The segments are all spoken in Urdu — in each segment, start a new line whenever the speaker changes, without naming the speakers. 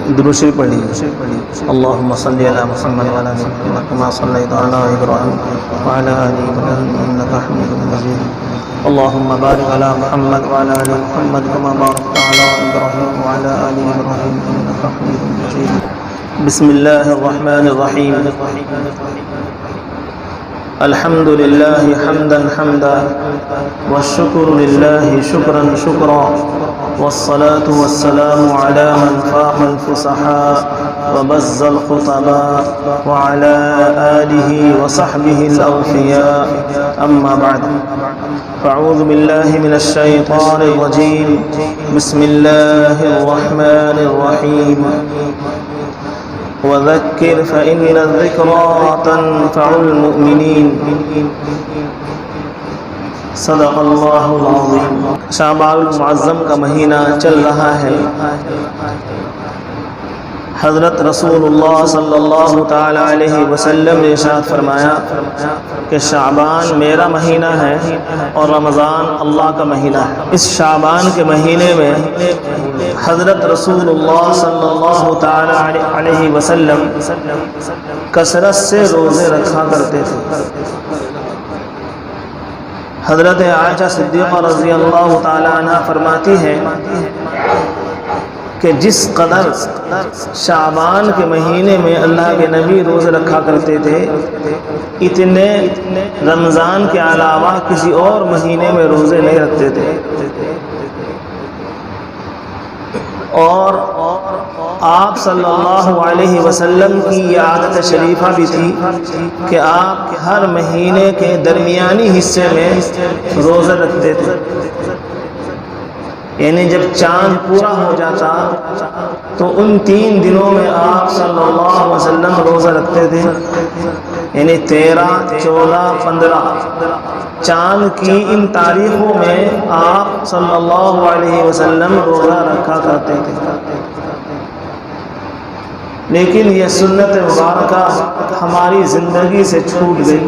درود شریف پڑھیے. اللهم صل على محمد وعلى ال محمد كما صليت على ابراهيم وعلى ال ابراهيم انك حميد مجيد. اللهم بارك على محمد وعلى ال محمد كما باركت على ابراهيم وعلى ال ابراهيم انك حميد مجيد. بسم الله الرحمن الرحيم. الحمد لله حمدا حمدا والشكر لله شكرا شكرا والصلاة والسلام على من فاق الفصحاء وبز الخطباء وعلى آله وصحبه الأوفياء أما بعد فأعوذ بالله من الشيطان الرجيم. بسم الله الرحمن الرحيم. وذكر فإن الذكرى تنفع المؤمنين. صدق اللہ العظیم. شعبان المعظم کا مہینہ چل رہا ہے. حضرت رسول اللہ صلی اللہ تعالی علیہ وسلم نے ارشاد فرمایا کہ شعبان میرا مہینہ ہے اور رمضان اللہ کا مہینہ ہے. اس شعبان کے مہینے میں حضرت رسول اللہ صلی اللہ تعالی علیہ وسلم کثرت سے روزے رکھا کرتے تھے. حضرت عائشہ صدیقہ رضی اللہ تعالی عنہ فرماتی ہے کہ جس قدر شعبان کے مہینے میں اللہ کے نبی روزے رکھا کرتے تھے اتنے رمضان کے علاوہ کسی اور مہینے میں روزے نہیں رکھتے تھے. اور آپ صلی اللہ علیہ وسلم کی یہ عادت شریفہ بھی تھی کہ آپ ہر مہینے کے درمیانی حصے میں روزہ رکھتے تھے. یعنی جب چاند پورا ہو جاتا تو ان 3 دنوں میں آپ صلی اللہ علیہ وسلم روزہ رکھتے تھے. یعنی 13, 14, 15 چاند کی ان تاریخوں میں آپ صلی اللہ علیہ وسلم روزہ رکھا کرتے تھے. لیکن یہ سنت مبارکہ ہماری زندگی سے چھوٹ گئی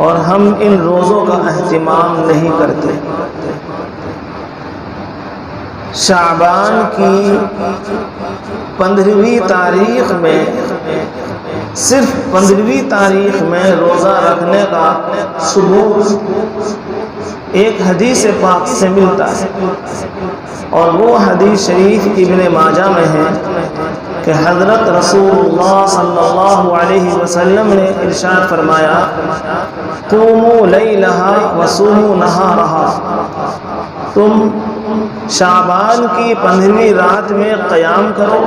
اور ہم ان روزوں کا اہتمام نہیں کرتے. شعبان کی 15ویں تاریخ میں صرف 15ویں تاریخ میں روزہ رکھنے کا ثبوت ایک حدیث پاک سے ملتا ہے اور وہ حدیث شریف ابن ماجہ میں ہے کہ حضرت رسول اللہ صلی اللہ علیہ وسلم نے ارشاد فرمایا قوموا لیلہا وصوموا نہارہا. تم شعبان کی 15ویں رات میں قیام کرو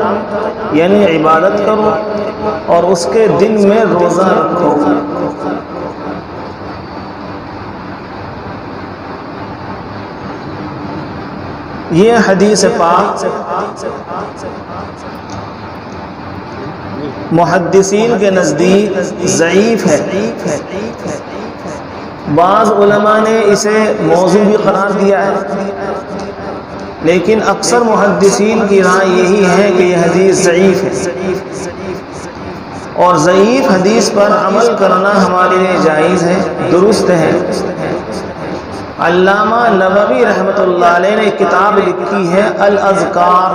یعنی عبادت کرو اور اس کے دن میں روزہ رکھو. یہ حدیث پاک محدثین کے نزدیک ضعیف ہے. بعض علماء نے اسے موضوع بھی قرار دیا ہے لیکن اکثر محدثین کی رائے یہی ہے کہ یہ حدیث ضعیف ہے اور ضعیف حدیث پر عمل کرنا ہمارے لیے جائز ہے, درست ہے. علامہ نووی رحمۃ اللہ علیہ نے ایک کتاب لکھی ہے الاذکار.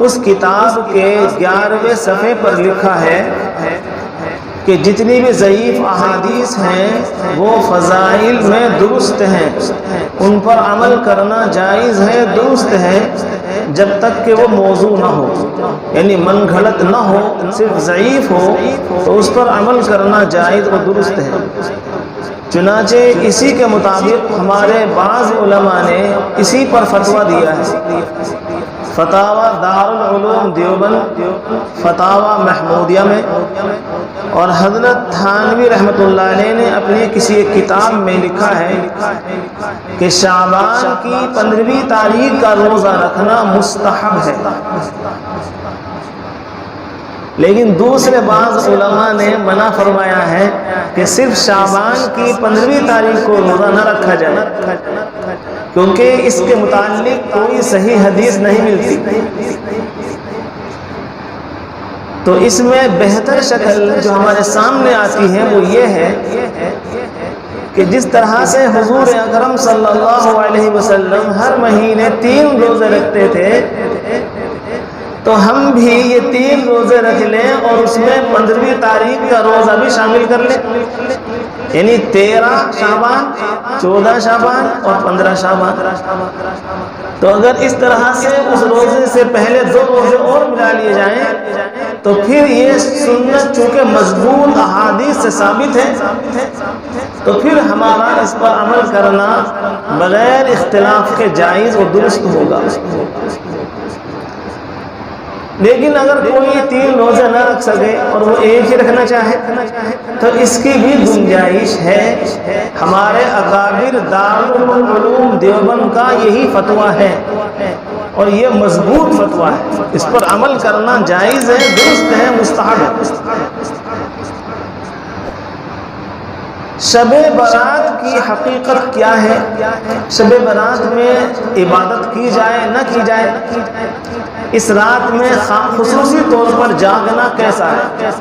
اس کتاب کے 11ویں صفحے پر لکھا ہے کہ جتنی بھی ضعیف احادیث ہیں وہ فضائل میں درست ہیں, ان پر عمل کرنا جائز ہے, درست ہے, جب تک کہ وہ موضوع نہ ہو یعنی من گھڑت نہ ہو, صرف ضعیف ہو تو اس پر عمل کرنا جائز اور درست ہے. چنانچہ اسی کے مطابق ہمارے بعض علماء نے اسی پر فتویٰ دیا ہے. فتاوی دارالعلوم دیوبند, فتاوی محمودیہ میں, اور حضرت تھانوی رحمۃ اللہ علیہ نے اپنی کسی ایک کتاب میں لکھا ہے کہ شعبان کی 15ویں تاریخ کا روزہ رکھنا مستحب ہے. لیکن دوسرے بعض علماء نے منع فرمایا ہے کہ صرف شعبان کی 15ویں تاریخ کو روزہ نہ رکھا جائے کیونکہ اس کے متعلق کوئی صحیح حدیث نہیں ملتی. تو اس میں بہتر شکل جو ہمارے سامنے آتی ہے وہ یہ ہے کہ جس طرح سے حضور اکرم صلی اللہ علیہ وسلم ہر مہینے 3 روزے رکھتے تھے تو ہم بھی یہ 3 روزے رکھ لیں اور اس میں 15ویں تاریخ کا روزہ بھی شامل کر لیں، یعنی 13 شعبان، 14 شعبان اور 15 شعبان۔ تو اگر اس طرح سے اس روزے سے پہلے 2 روزے اور ملا لیے جائیں تو پھر یہ سنت چونکہ مضبوط احادیث سے ثابت ہے تو پھر ہمارا اس پر عمل کرنا بغیر اختلاف کے جائز اور درست ہوگا۔ لیکن اگر کوئی 3 روزے نہ رکھ سکے اور وہ ایک ہی رکھنا چاہے تو اس کی بھی گنجائش ہے۔ ہمارے اکابر دارالعلوم دیوبند کا یہی فتویٰ ہے اور یہ مضبوط فتویٰ ہے، اس پر عمل کرنا جائز ہے، درست ہے، مستحب ہے۔ شب برات کی حقیقت کیا ہے؟ شب برات میں عبادت کی جائے نہ کی جائے، اس رات میں خصوصی طور پر جاگنا کیسا ہے؟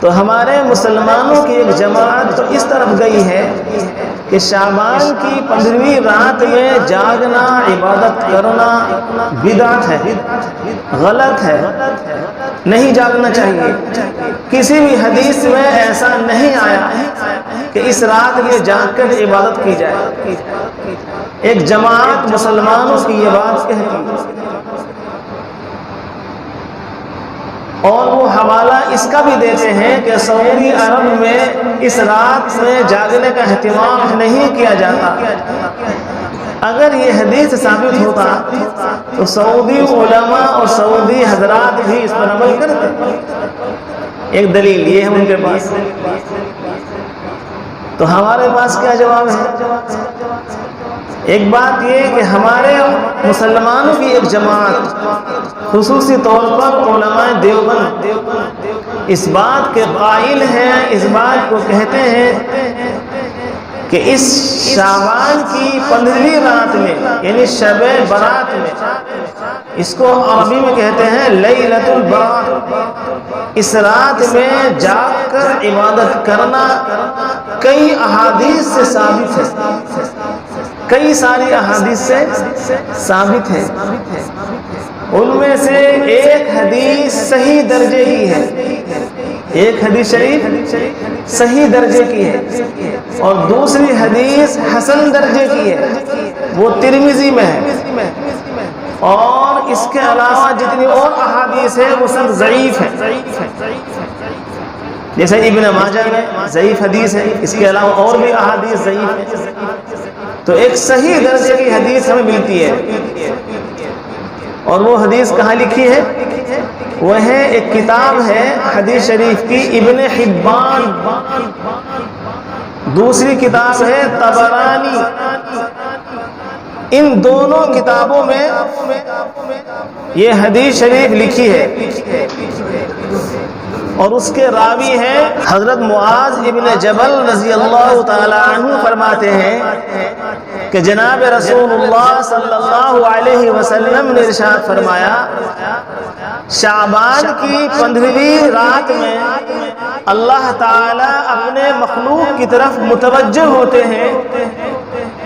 تو ہمارے مسلمانوں کی ایک جماعت تو اس طرف گئی ہے کہ شعبان کی 15ویں رات میں جاگنا، عبادت کرنا بدعت ہے، غلط ہے، نہیں جاگنا چاہیے۔ کسی بھی حدیث میں ایسا نہیں آیا کہ اس رات میں جاگ کر عبادت کی جائے۔ ایک جماعت مسلمانوں کی یہ بات کہتی ہے اور وہ حوالہ اس کا بھی دیتے ہیں کہ سعودی عرب میں اس رات میں جاگنے کا اہتمام نہیں کیا جاتا۔ اگر یہ حدیث ثابت ہوتا تو سعودی علماء اور سعودی حضرات بھی اس پر عمل کرتے۔ ایک دلیل یہ ہے ان کے پاس، تو ہمارے پاس کیا جواب ہے؟ ایک بات یہ کہ ہمارے مسلمانوں کی ایک جماعت خصوصی طور پر علماء دیوبند اس بات کے قائل ہیں، اس بات کو کہتے ہیں کہ اس شعبان کی 15ویں رات میں یعنی شب برات میں، اس کو عربی میں کہتے ہیں لیلۃ البرات، اس رات میں جاگ کر عبادت کرنا کئی احادیث سے ثابت ہے، کئی ساری احادیث سے ثابت ہے۔ ان میں سے ایک حدیث صحیح درجے کی ہے، ایک حدیث شریف صحیح درجے کی ہے اور دوسری حدیث حسن درجے کی ہے، وہ ترمذی میں ہے، اور اس کے علاوہ جتنی اور احادیث ہیں وہ سب ضعیف ہیں۔ جیسے ابن ماجہ میں ضعیف حدیث ہے، اس کے علاوہ اور بھی احادیث ضعیف ہیں۔ تو ایک صحیح درجے کی حدیث ہمیں ملتی ہے، اور وہ حدیث کہاں لکھی ہے؟ وہ ہے ایک کتاب ہے حدیث شریف کی ابن حبان، دوسری کتاب ہے طبرانی۔ ان دونوں کتابوں میں یہ حدیث شریف لکھی ہے اور اس کے راوی ہیں حضرت معاذ ابن جبل رضی اللہ تعالی عنہ۔ فرماتے ہیں کہ جناب رسول اللہ صلی اللہ علیہ وسلم نے ارشاد فرمایا، شعبان کی 15ویں رات میں اللہ تعالی اپنے مخلوق کی طرف متوجہ ہوتے ہیں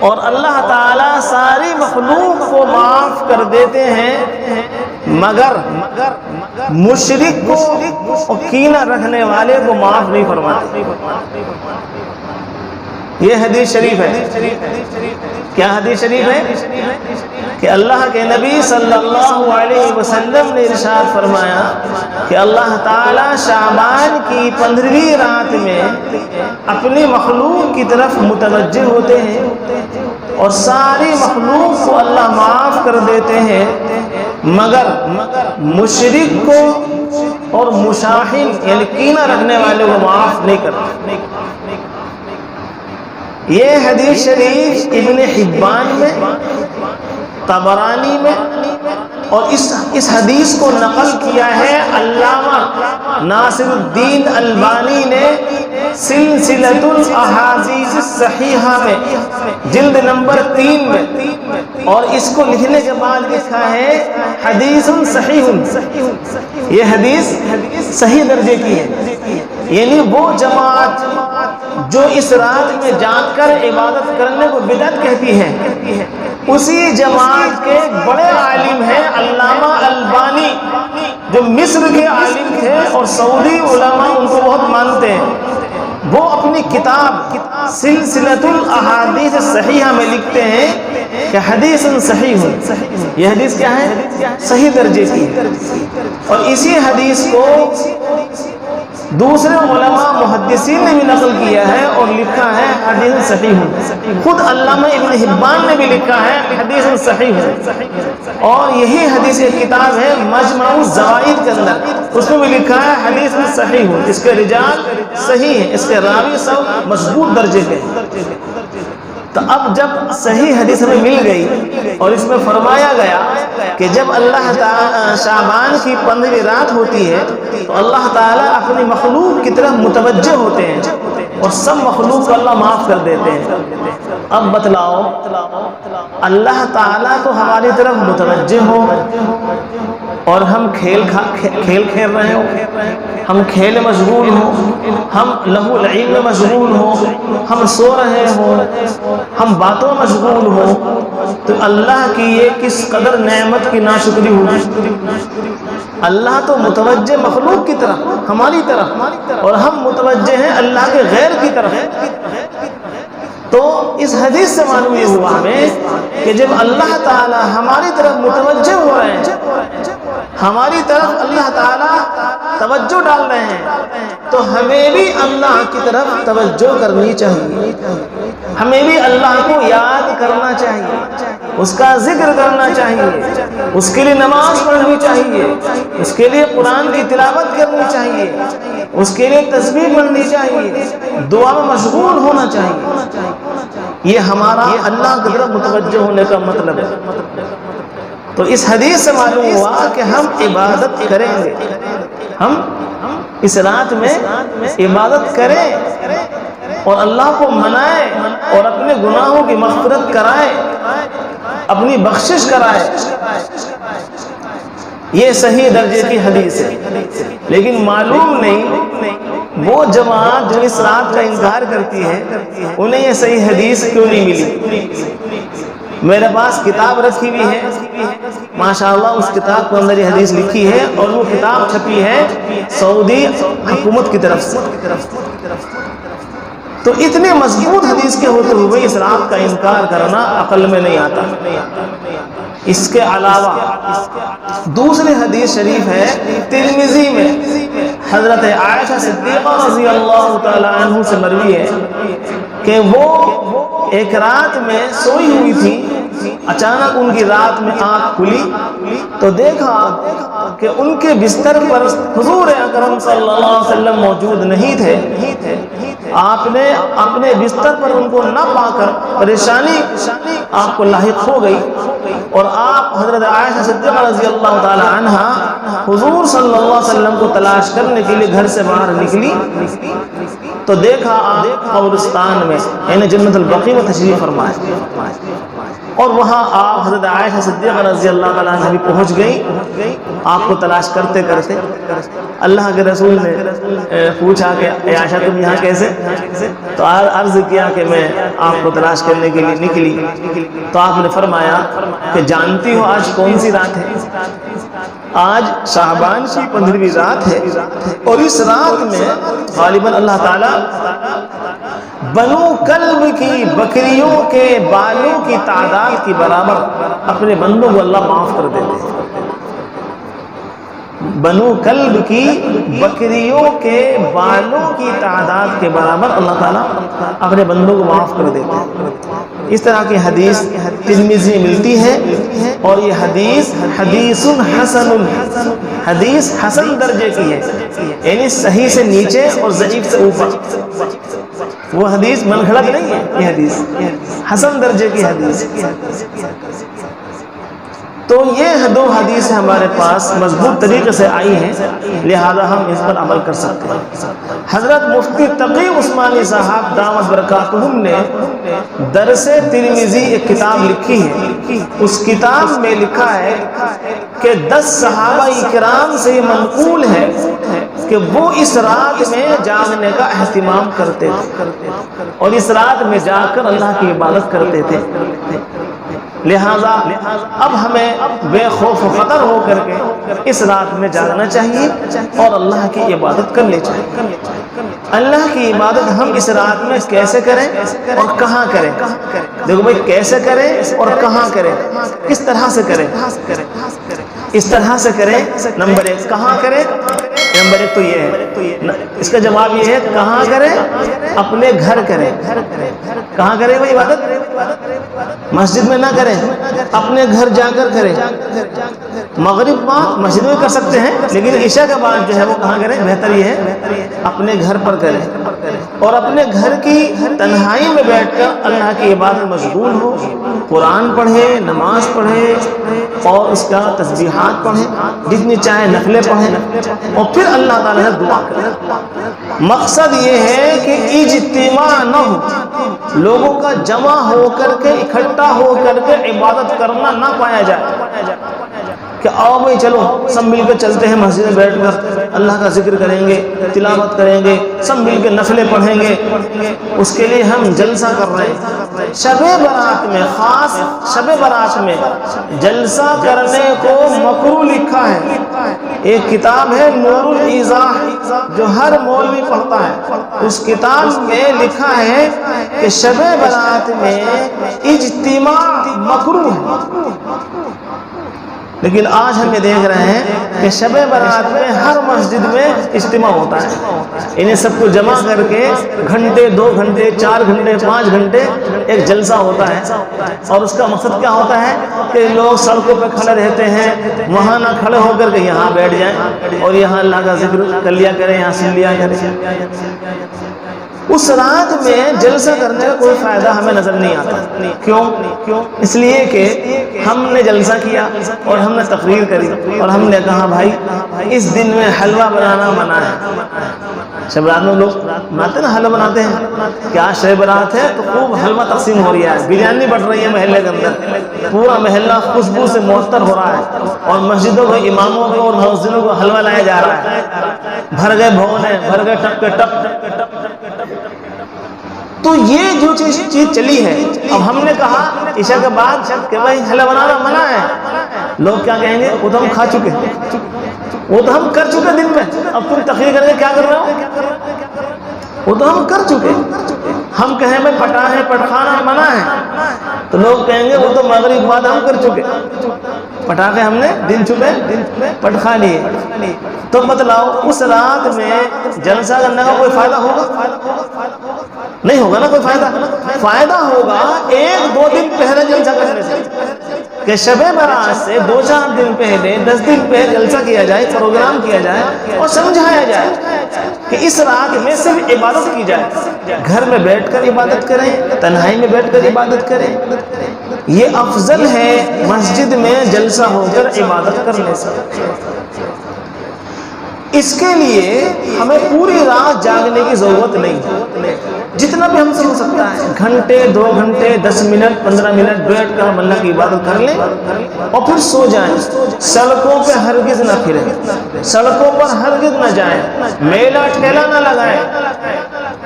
اور اللہ تعالی ساری مخلوق کو معاف کر دیتے ہیں مگر مشرک کو اور کینہ رکھنے والے کو معاف نہیں فرماتے۔ یہ حدیث شریف ہے۔ کیا حدیث شریف ہے؟ کہ اللہ کے نبی صلی اللہ علیہ وسلم نے ارشاد فرمایا کہ اللہ تعالی شعبان کی 15ویں رات میں اپنی مخلوق کی طرف متوجہ ہوتے ہیں اور ساری مخلوق کو اللہ معاف کر دیتے ہیں مگر مشرک کو اور مشاہن یعنی کینہ رکھنے والے کو معاف نہیں کرتے۔ یہ حدیث شریف ابن حبان میں، طبرانی میں، اور اس حدیث کو نقل کیا ہے علامہ ناصر الدین البانی نے سلسلۃ الاحادیث الصحیحہ میں جلد نمبر 3 میں، اور اس کو لکھنے کے بعد لکھا ہے حدیث صحیح، یہ حدیث صحیح درجے کی ہے۔ یعنی وہ جماعت جو اس رات میں جاگ کر عبادت کرنے کو بدعت کہتی ہے اسی جماعت کے بڑے عالم ہیں علامہ البانی، جو مصر کے عالم تھے اور سعودی علماء ان کو بہت مانتے ہیں۔ وہ اپنی کتاب سلسلۃ الاحادیث صحیحہ میں لکھتے ہیں کہ حدیث صحیح، یہ حدیث کیا ہے؟ صحیح درجے کی۔ اور اسی حدیث کو دوسرے علماء محدثین نے بھی نقل کیا ہے اور لکھا ہے حدیث صحیح۔ خود علامہ ابن حبان نے بھی لکھا ہے حدیث صحیح، اور یہی حدیث ایک کتاب ہے مجمع الزوائد کے اندر، اس میں بھی لکھا ہے حدیث صحیح، اس کے رجال صحیح ہیں، اس کے راوی سب مضبوط درجے کے ہیں۔ تو اب جب صحیح حدیث ہمیں مل گئی اور اس میں فرمایا گیا کہ جب اللہ تعالی شعبان کی 15ویں رات ہوتی ہے تو اللہ تعالیٰ اپنی مخلوق کی طرف متوجہ ہوتے ہیں اور سب مخلوق کو اللہ معاف کر دیتے ہیں۔ اب بتلاؤ، اللہ تعالیٰ تو ہماری طرف متوجہ ہو اور ہم کھیل کھیل رہے ہوں، ہم کھیل مشغول ہوں، ہم لہو لعب میں مشغول ہوں، ہم سو رہے ہوں، ہم باتوں مشغول ہوں، تو اللہ کی یہ کس قدر نعمت کی ناشکری ہوگی۔ اللہ تو متوجہ مخلوق کی طرف، ہماری طرف، اور ہم متوجہ ہیں اللہ کے غیر کی طرف۔ تو اس حدیث سے معلوم یہ ہوا ہمیں کہ جب اللہ تعالی ہماری طرف متوجہ ہو رہے ہیں، ہماری طرف اللہ تعالیٰ توجہ ڈال رہے ہیں، تو ہمیں بھی اللہ کی طرف توجہ کرنی چاہیے، ہمیں بھی اللہ کو یاد کرنا چاہیے، اس کا ذکر کرنا چاہیے، اس کے لیے نماز پڑھنی چاہیے، اس کے لیے قرآن کی تلاوت کرنی چاہیے، اس کے لیے تسبیح پڑھنی چاہیے، دعا میں مشغول ہونا چاہیے۔ یہ ہمارا اللہ کی طرف متوجہ ہونے کا مطلب ہے۔ تو اس حدیث سے معلوم ہوا کہ ہم عبادت کریں گے، ہم اس رات میں عبادت کریں اور اللہ کو منائیں اور اپنے گناہوں کی مغفرت کرائیں، اپنی بخشش کرائیں۔ یہ صحیح درجے کی حدیث ہے، لیکن معلوم نہیں وہ جماعت جو اس رات کا انکار کرتی ہے انہیں یہ صحیح حدیث کیوں نہیں ملی۔ میرے پاس کتاب رکھی ہوئی ہے، ماشاءاللہ اس کتاب کے اندر یہ حدیث لکھی ہے، اور وہ کتاب چھپی ہے سعودی حکومت کی طرف سے۔ تو اتنے مضبوط حدیث کے ہوتے ہوئے اس رات کا انکار کرنا عقل میں نہیں آتا۔ اس کے علاوہ دوسری حدیث شریف ہے ترمذی میں، حضرت عائشہ صدیقہ رضی اللہ تعالی عنہ سے مروی ہے کہ وہ ایک رات میں سوئی ہوئی تھی، اچانک ان کی رات میں آنکھ کھلی تو دیکھا کہ ان کے بستر پر حضور اکرم صلی اللہ علیہ وسلم موجود نہیں تھے۔ آپ نے اپنے بستر پر ان کو نہ پا کر پریشانی آپ کو لاحق ہو گئی، اور آپ حضرت عائشہ صدیقہ رضی اللہ تعالی عنہ حضور صلی اللہ علیہ وسلم کو تلاش کرنے کے لیے گھر سے باہر نکلی تو دیکھا آپ قبرستان میں یعنی جنت البقیع میں تشریف فرمائے، اور وہاں آپ حضرت عائشہ صدیقہ رضی اللہ تعالیٰ عنہ بھی پہنچ گئی آپ کو تلاش کرتے کرتے۔ اللہ کے رسول نے پوچھا کہ عائشہ تم یہاں کیسے؟ تو عرض کیا کہ میں آپ کو تلاش کرنے کے لیے نکلی، تو آپ نے فرمایا کہ جانتی ہو آج کون سی رات ہے؟ آج شعبان کی 15ویں رات ہے، اور اس رات میں غالباً اللہ تعالیٰ بنو کلب کی بکریوں کے بالوں کی تعداد کی برابر اپنے بندوں کو اللہ معاف کر دیتے ہیں۔ بنو کلب کی بکریوں کے بالوں کی تعداد کے برابر اللہ تعالیٰ اپنے بندوں کو معاف کر دیتے ہیں۔ اس طرح کی حدیث ترمذی ملتی ہے، اور یہ حدیث حدیث حسن، حدیث حسن درجے کی ہے، یعنی صحیح سے نیچے اور ضعیف سے اوپر۔ وہ حدیث من گھڑت نہیں ہے، یہ حدیث حسن درجے کی حدیث۔ تو یہ دو حدیثیں ہمارے پاس مضبوط طریقے سے آئی ہیں، لہذا ہم اس پر عمل کر سکتے ہیں۔ حضرت مفتی تقی عثمانی صاحب دامت برکاتہم نے درس ترمذی ایک کتاب لکھی ہے، اس کتاب میں لکھا ہے کہ 10 صحابہ کرام سے یہ منقول ہے کہ وہ اس رات میں جاگنے کا اہتمام کرتے تھے اور اس رات میں جا کر اللہ کی عبادت کرتے تھے۔ لہذا اب ہمیں بے خوف و خطر ہو کر کے اس رات میں جاگنا چاہیے اور اللہ کی عبادت کرنی چاہیے۔ اللہ کی عبادت ہم اس رات میں کیسے کریں اور کہاں کریں؟ دیکھو بھائی، کیسے کریں اور کہاں کریں، کس طرح سے کریں؟ اس طرح سے کریں۔ نمبر ایک، کہاں کریں؟ نمبر ایک تو یہ ہے، اس کا جواب یہ ہے کہاں کریں؟ اپنے گھر کریں۔ کہاں کریں بھائی عبادت؟ مسجد میں نہ کریں، اپنے گھر جا کر کریں۔ مغرب بعد مسجد میں کر سکتے ہیں، لیکن عشاء کے بعد جو ہے وہ کہاں کریں؟ بہتر یہ ہے اپنے گھر پر کریں، اور اپنے گھر کی تنہائی میں بیٹھ کر اللہ کی عبادت مشغول ہو، قرآن پڑھے، نماز پڑھے اور اس کا تسبیحات پڑھیں، جتنی چاہے نفلیں پڑھیں، اور پھر اللہ تعالیٰ سے دعا کریں۔ مقصد یہ ہے کہ اجتماع نہ ہو، لوگوں کا جمع ہو کر کے، اکٹھا ہو کر کے عبادت کرنا نہ پایا جائے کہ آؤ بھائی چلو سب مل کے چلتے ہیں مسجد میں بیٹھ کر اللہ کا ذکر کریں گے، تلاوت کریں گے، سب مل کے نفلیں پڑھیں گے۔ اس کے لیے ہم جلسہ کر رہے ہیں۔ شب برات میں، خاص شب برات میں جلسہ کرنے کو مکروہ لکھا ہے۔ ایک کتاب ہے نور الایضاح جو ہر مولوی پڑھتا ہے، اس کتاب میں لکھا ہے کہ شب برات میں اجتماع مکروہ ہے، لیکن آج ہم یہ دیکھ رہے ہیں کہ شب برات میں ہر مسجد میں اجتماع ہوتا ہے۔ انہیں سب کو جمع کر کے گھنٹے، 2 گھنٹے، 4 گھنٹے، 5 گھنٹے ایک جلسہ ہوتا ہے، اور اس کا مقصد کیا ہوتا ہے کہ لوگ سڑکوں پہ کھڑے رہتے ہیں، وہاں نہ کھڑے ہو کر کے یہاں بیٹھ جائیں اور یہاں اللہ کا ذکر کر لیا کریں، یہاں سن لیا کریں۔ اس رات میں جلسہ کرنے کا کوئی فائدہ ہمیں نظر نہیں آتا۔ کیوں؟ اس لیے کہ ہم نے جلسہ کیا اور ہم نے تقریر کری اور ہم نے کہا بھائی اس دن میں حلوہ بنانا منع ہے۔ شب رات میں لوگ بناتے ہیں نا، حلوہ بناتے ہیں۔ کیا شب برات ہے تو خوب حلوہ تقسیم ہو رہا ہے، بریانی بٹ رہی ہے محلے کے اندر، پورا محلہ خوشبو سے معطر ہو رہا ہے، اور مسجدوں کو، اماموں کو اور مؤذنوں کو حلوہ لایا جا رہا ہے۔ بھر گئے بھونے، بھر گئے ٹپ کے ٹپ۔ تو یہ جو چیز چلی ہے، اب ہم نے کہا عشاء کے بعد کہ بھائی حلوہ بنانا منع ہے، لوگ کیا کہیں گے؟ وہ تو ہم کھا چکے، وہ تو ہم کر چکے دن میں، اب تم تقریر کر کے کیا کر رہے ہو؟ وہ تو ہم کر چکے۔ ہم کہیں بھائی پٹاخے پٹخانا منع ہے، تو لوگ کہیں گے وہ تو مغرب بعد ہم کر چکے، پٹاخے ہم نے دن چکے پٹخا لیے۔ تو بتلاؤ اس رات میں جلسہ کرنے کا کوئی فائدہ ہوگا؟ نہیں ہوگا نا کوئی فائدہ۔ فائدہ ہوگا 1-2 دن پہلے جلسہ کرنے سے، کہ شب برات سے 2-4 دن پہلے، 10 دن پہلے جلسہ کیا جائے، پروگرام کیا جائے اور سمجھایا جائے کہ اس رات میں صرف عبادت کی جائے، گھر میں بیٹھ کر عبادت کریں، تنہائی میں بیٹھ کر عبادت کریں۔ یہ افضل ہے مسجد میں جلسہ ہو کر عبادت کرنے سے۔ اس کے لیے ہمیں پوری رات جاگنے کی ضرورت نہیں، جتنا بھی ہم سے ہو سکتا ہے، گھنٹے، 2 گھنٹے، 10 منٹ، 15 منٹ بیٹھ کر ہم اللہ کی عبادت کر لیں اور پھر سو جائیں۔ سڑکوں پہ ہرگز نہ پھریں، سڑکوں پر ہرگز نہ جائیں، میلہ ٹھیلا نہ لگائیں۔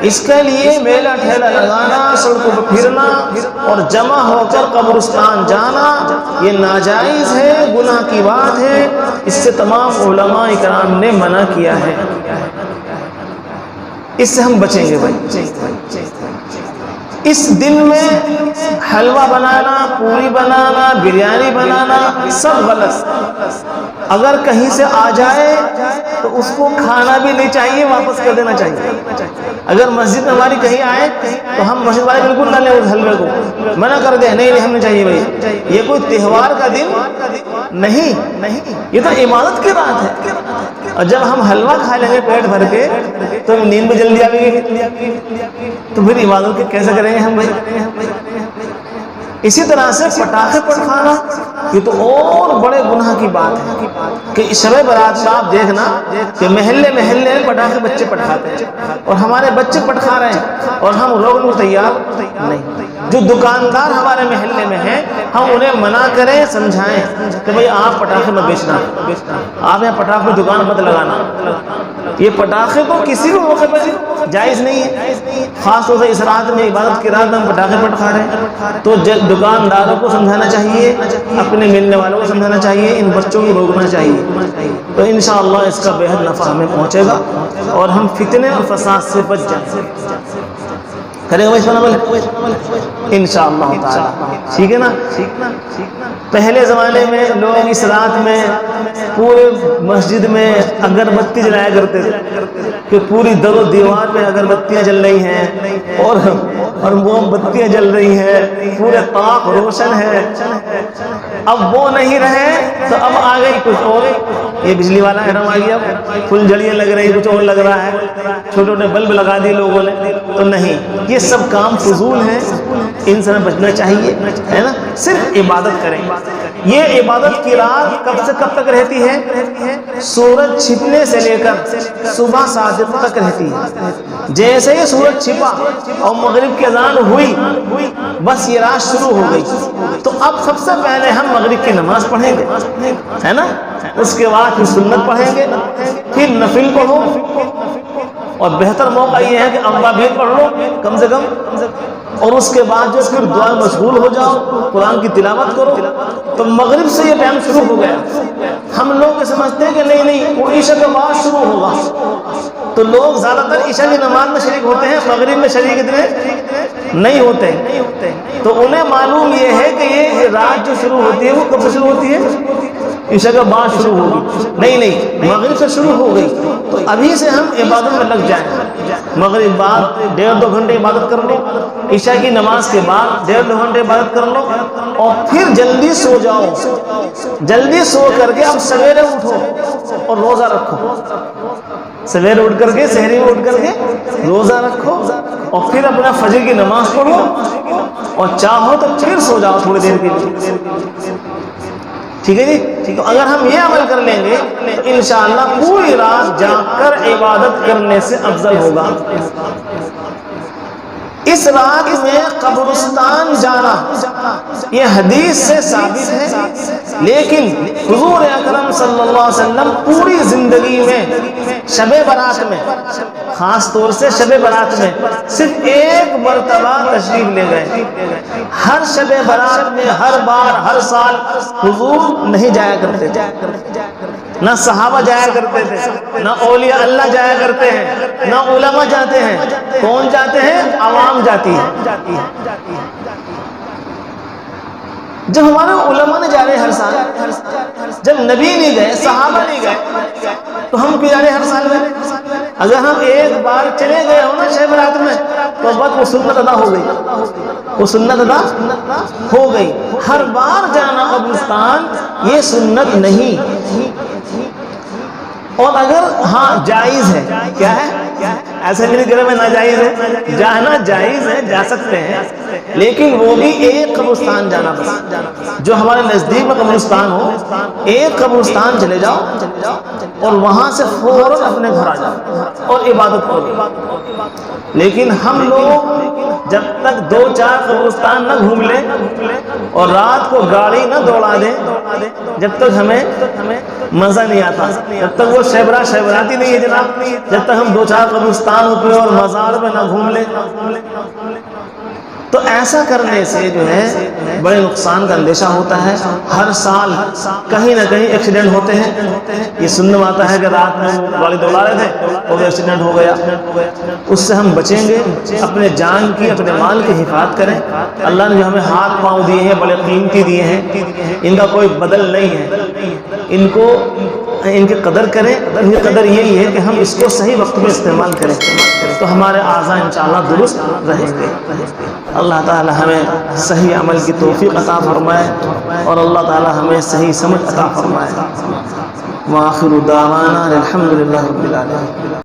اس کے لیے میلہ ٹھیلا لگانا، سڑکوں پہ پھرنا اور جمع ہو کر قبرستان جانا یہ ناجائز ہے، گناہ کی بات ہے، اس سے تمام علماء کرام نے منع کیا ہے۔ اس سے ہم بچیں گے بھائی۔ اس دن میں حلوہ بنانا، پوری بنانا، بریانی بنانا سب غلط۔ اگر کہیں سے آ جائے تو اس کو کھانا بھی نہیں چاہیے، واپس کر دینا چاہیے۔ اگر مسجد میں ہماری کہیں آئے تو ہم مسجد والے بالکل نہ لیں اس حلوے کو، منع کر دیں، نہیں ہم نے چاہیے بھائی، یہ کوئی تہوار کا دن نہیں، یہ تو عبادت کی رات ہے۔ اور جب ہم حلوہ کھا لیں گے پیٹ بھر کے تو نیند میں جلدی آئے گی، تو پھر عبادت کیسے کریں گے ہم بھائی؟ اسی طرح سے پٹاخے پٹخانا یہ تو اور بڑے گناہ کی بات ہے کہ شب برات میں آپ دیکھنا کہ محلے محلے میں پٹاخے بچے پٹکاتے ہیں اور ہمارے بچے پٹکا رہے ہیں اور ہم روکنے کو تیار نہیں۔ جو دکاندار ہمارے محلے میں ہیں ہم انہیں منع کریں، سمجھائیں کہ بھئی آپ پٹاخے مت بیچنا، آپ یہاں پٹاخے دکان مت لگانا، یہ پٹاخے تو کسی بھی موقع پر جائز نہیں ہے، خاص طور سے اس رات میں، عبادت کی رات میں ہم پٹاخے پٹکا رہے ہیں۔ تو دکانداروں کو سمجھانا چاہیے، اپنے ملنے والوں کو سمجھانا چاہیے، ان بچوں کو روکنا چاہیے، تو انشاءاللہ اس کا بے حد نفع ہمیں پہنچے گا اور ہم فتنے اور فساد سے بچ جائیں گے۔ کریں گے بھائی انشاءاللہ تعالی، ٹھیک ہے نا؟ پہلے زمانے میں لوگ اس رات میں پورے مسجد میں اگربتی جلایا کرتے تھے کہ پوری در و دیوار میں اگربتیاں جل رہی ہیں اور موم بتیاں جل رہی ہیں، پورے طاق روشن ہے۔ اب وہ نہیں رہے تو اب آ گئی کچھ اور، یہ بجلی والا ایٹم آ گیا، پھل جھڑیاں لگ رہی، کچھ اور لگ رہا ہے، چھوٹے چھوٹے بلب لگا دیے لوگوں نے، تو نہیں، یہ سب کام فضول ہیں، ان سے بچنا چاہیے، ہے نا؟ صرف عبادت کریں۔ یہ عبادت کی رات کب سے کب تک رہتی ہے؟ سورج چھپنے سے لے کر صبح 7 بجے تک رہتی ہے۔ جیسے ہی سورج چھپا اور مغرب کی اذان ہوئی بس یہ رات شروع ہو گئی، تو اب سب سے پہلے ہم مغرب کی نماز پڑھیں گے، ہے نا؟ اس کے بعد پھر سنت پڑھیں گے، پھر نفل پڑھو، اور بہتر موقع یہ ہے کہ امبا بھی پڑھ لو کم سے کم، اور اس کے بعد جو پھر دعا مشغول ہو جاؤ، قرآن کی تلاوت کرو۔ تو مغرب سے یہ ٹائم شروع ہو گیا۔ ہم لوگ سمجھتے ہیں کہ نہیں وہ عشاء کے بعد شروع ہوگا، تو لوگ زیادہ تر عشاء کی نماز میں شریک ہوتے ہیں، مغرب میں شریک اتنے نہیں ہوتے، تو انہیں معلوم یہ ہے کہ یہ رات جو شروع ہوتی ہے وہ کب سے شروع ہوتی ہے؟ عشاء کے بعد شروع ہوگی، نہیں مغرب سے شروع ہو گئی، تو ابھی سے ہم عبادت میں لگ جائیں۔ مغرب بعد 1.5-2 گھنٹے عبادت کر لو، عشاء کی نماز کے بعد 1.5-2 گھنٹے عبادت کر لو، اور پھر جلدی سو جاؤ، جلدی سو کر کے اب سویرے اٹھو اور روزہ رکھو، سویرے اٹھ کر کے سحری میں اٹھ کر کے روزہ رکھو، اور پھر اپنا فجر کی نماز پڑھو، اور چاہو تو پھر سو جاؤ تھوڑی دیر کے لیے، ٹھیک ہے جی؟ تو اگر ہم یہ عمل کر لیں گے تو انشاءاللہ پوری رات جاگ کر عبادت کرنے سے افضل ہوگا۔ اس رات میں قبرستان جانا یہ حدیث سے ثابت ہے، لیکن حضور اکرم صلی اللہ علیہ وسلم پوری زندگی میں شب برات میں، خاص طور سے شب برات میں صرف ایک مرتبہ تشریف لے گئے۔ ہر شب برات میں ہر بار ہر سال حضور نہیں جایا کرتے تھے، نہ صحابہ جایا کرتے تھے، نہ اولیاء اللہ جایا کرتے ہیں، نہ علماء جاتے ہیں۔ کون جاتے ہیں؟ عوام جاتی ہے۔ جب ہمارے علماء نے جا رہے ہر سال، جب نبی نہیں گئے، صحابہ نہیں گئے، تو ہم کیوں جا رہے ہر سال میں؟ اگر ہم ایک بار چلے گئے ہو نا شب برات میں تو بس وہ سنت ادا ہو گئی، وہ سنت ادا ہو گئی۔ ہر بار جانا قبرستان یہ سنت نہیں، اور اگر ہاں جائز ہے، کیا ہے؟ ایسے میرے گھر میں ناجائز ہے، جانا جائز ہے، جا سکتے ہیں، لیکن وہ بھی ایک قبرستان جانا، بس جو ہمارے نزدیک میں قبرستان ہو، ایک قبرستان چلے جاؤ اور وہاں سے فوراً اپنے گھر آ جاؤ اور عبادت کرو۔ لیکن ہم لوگ جب تک 2-4 قبرستان نہ گھوم لیں اور رات کو گاڑی نہ دوڑا دیں، جب تک ہمیں مزہ نہیں آتا، جب تک وہ شیبراتی نہیں ہے جناب، جب تک ہم 2-4 قبرستان پہ اور مزار میں نہ گھوم لیں۔ تو ایسا کرنے سے جو ہے بڑے نقصان کا اندیشہ ہوتا ہے۔ ہر سال کہیں نہ کہیں ایکسیڈنٹ ہوتے ہیں، یہ سننے میں آتا ہے کہ رات میں گاڑی دوڑا رہے تھے اور ایکسیڈنٹ ہو گیا۔ اس سے ہم بچیں گے، اپنے جان کی اپنے مال کی حفاظت کریں۔ اللہ نے جو ہمیں ہاتھ پاؤں دیے ہیں بڑے قیمتی دیے ہیں، ان کا کوئی بدل نہیں ہے، ان کی قدر کریں۔ ان کی قدر یہی ہے کہ ہم اس کو صحیح وقت میں استعمال کریں تو ہمارے اعضاء انشاءاللہ درست رہیں گے۔ اللہ تعالی ہمیں صحیح عمل کی توفیق عطا فرمائے اور اللہ تعالی ہمیں صحیح سمجھ عطا فرمائے۔ وآخر دعوانا الحمدللہ رب العالمین۔